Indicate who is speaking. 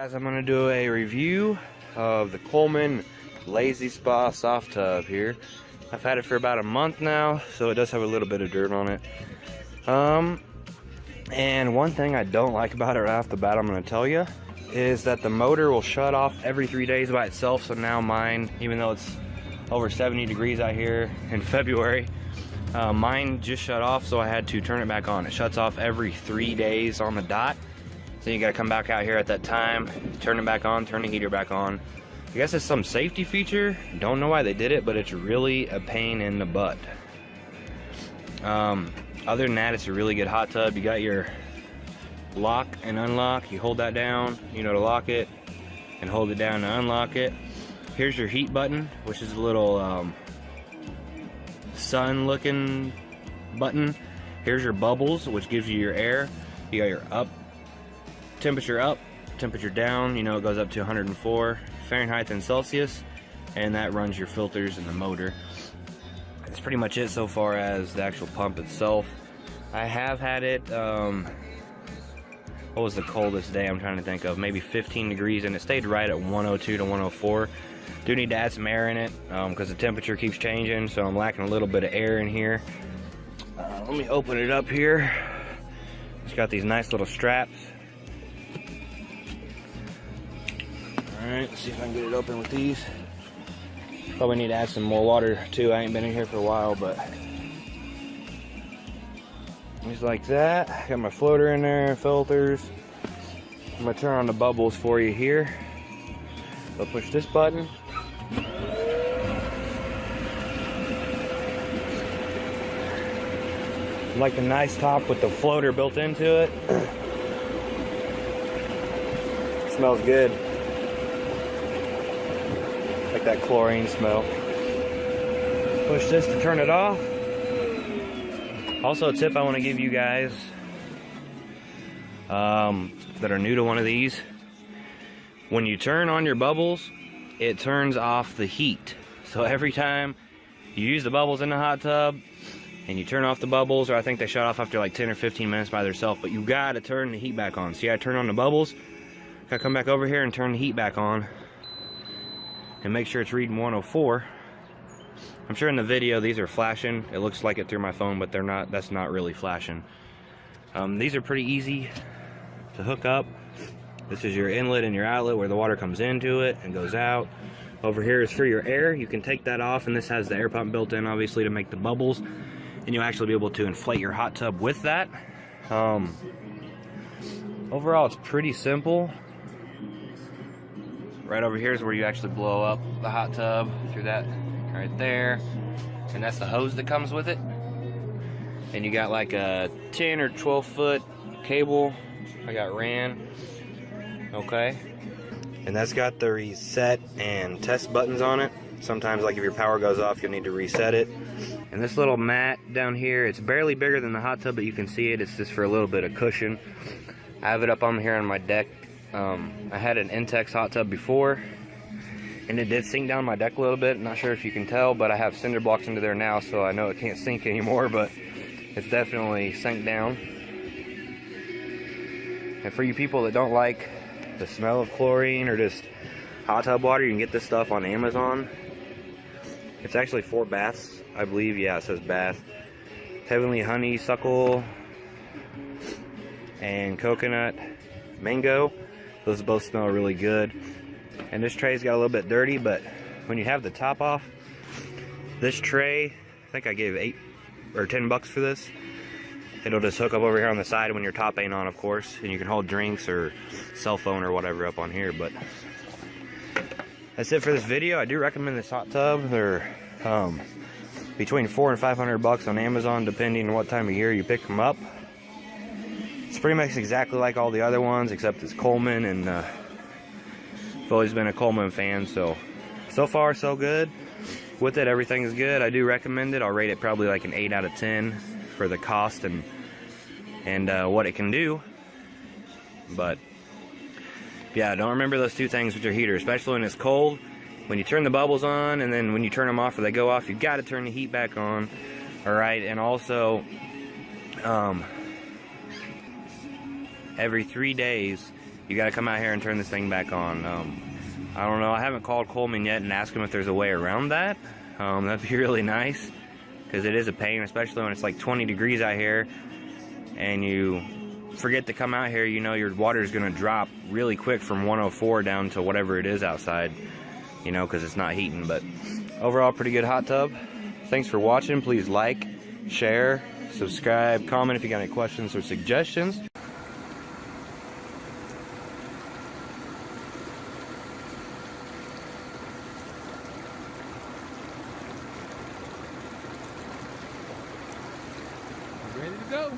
Speaker 1: Guys, I'm going to do a review of the Coleman SaluSpa soft tub here. I've had it for about a month now, so it does have a little bit of dirt on it. And one thing I don't like about it right off the bat, I'm going to tell you, is that the motor will shut off every 3 days by itself. So now mine, even though it's over 70 degrees out here in February, mine just shut off, so I had to turn it back on. It shuts off every 3 days on the dot. So you gotta come back out here at that time, turn it back on, turn the heater back on. I guess it's some safety feature. Don't know why they did it, but it's really a pain in the butt. Other than that, it's a really good hot tub. You got your lock and unlock. You hold that down, you know, to lock it, and hold it down to unlock it. Here's your heat button, which is a little sun looking button. Here's your bubbles, which gives you your air. You got your temperature up, temperature down, you know, it goes up to 104 Fahrenheit and Celsius, and that runs your filters and the motor. That's pretty much it so far as the actual pump itself. I have had it, what was the coldest day I'm trying to think of? Maybe 15 degrees, and it stayed right at 102 to 104. Do need to add some air in it because the temperature keeps changing, so I'm lacking a little bit of air in here. Let me open it up here. It's got these nice little straps. Alright, let's see if I can get it open with these. Probably need to add some more water too. I ain't been in here for a while, but just like that. Got my floater in there, filters. I'm gonna turn on the bubbles for you here. I'll push this button. Like the nice top with the floater built into it. Smells good. Like that chlorine smell. Push this to turn it off. Also, a tip I want to give you guys that are new to one of these: when you turn on your bubbles, it turns off the heat. So every time you use the bubbles in the hot tub and you turn off the bubbles, or I think they shut off after like 10 or 15 minutes by themselves, but you gotta turn the heat back on. See, I turn on the bubbles, gotta come back over here and turn the heat back on and make sure it's reading 104. I'm sure in the video these are flashing. It looks like it through my phone, but they're not. That's not really flashing. These are pretty easy to hook up. This is your inlet and your outlet where the water comes into it and goes out. Over here is for your air. You can take that off, and this has the air pump built in, obviously, to make the bubbles, and you'll actually be able to inflate your hot tub with that. Overall, it's pretty simple. Right over here is where you actually blow up the hot tub through that right there, and that's the hose that comes with it. And you got like a 10 or 12 foot cable I got ran. Okay, and that's got the reset and test buttons on it. Sometimes, like if your power goes off, you'll need to reset it. And this little mat down here, it's barely bigger than the hot tub, but you can see it. It's just for a little bit of cushion. I have it up on here on my deck. I had an Intex hot tub before, and it did sink down my deck a little bit. Not sure if you can tell, but I have cinder blocks under there now, so I know it can't sink anymore, but it's definitely sank down. And for you people that don't like the smell of chlorine or just hot tub water, you can get this stuff on Amazon. It's actually 4 baths, I believe. Yeah, it says bath. Heavenly honeysuckle and coconut mango. Those both smell really good. And this tray's got a little bit dirty, but when you have the top off, this tray, I think I gave 8 or 10 bucks for this. It'll just hook up over here on the side when your top ain't on, of course, and you can hold drinks or cell phone or whatever up on here. But that's it for this video. I do recommend this hot tub. They're between $400 and $500 on Amazon, depending on what time of year you pick them up. It's pretty much exactly like all the other ones, except it's Coleman, and I've always been a Coleman fan, so far so good. With it, everything is good. I do recommend it. I'll rate it probably like an 8 out of 10 for the cost and what it can do. But yeah, don't remember those 2 things with your heater, especially when it's cold. When you turn the bubbles on, and then when you turn them off or they go off, you got to turn the heat back on. All right, and also every 3 days you got to come out here and turn this thing back on. I don't know. I haven't called Coleman yet and asked him if there's a way around that. That'd be really nice, because it is a pain, especially when it's like 20 degrees out here and you forget to come out here. You know your water is going to drop really quick from 104 down to whatever it is outside, you know, because it's not heating. But overall, pretty good hot tub. Thanks for watching. Please like, share, subscribe, comment if you got any questions or suggestions.
Speaker 2: Ready to go.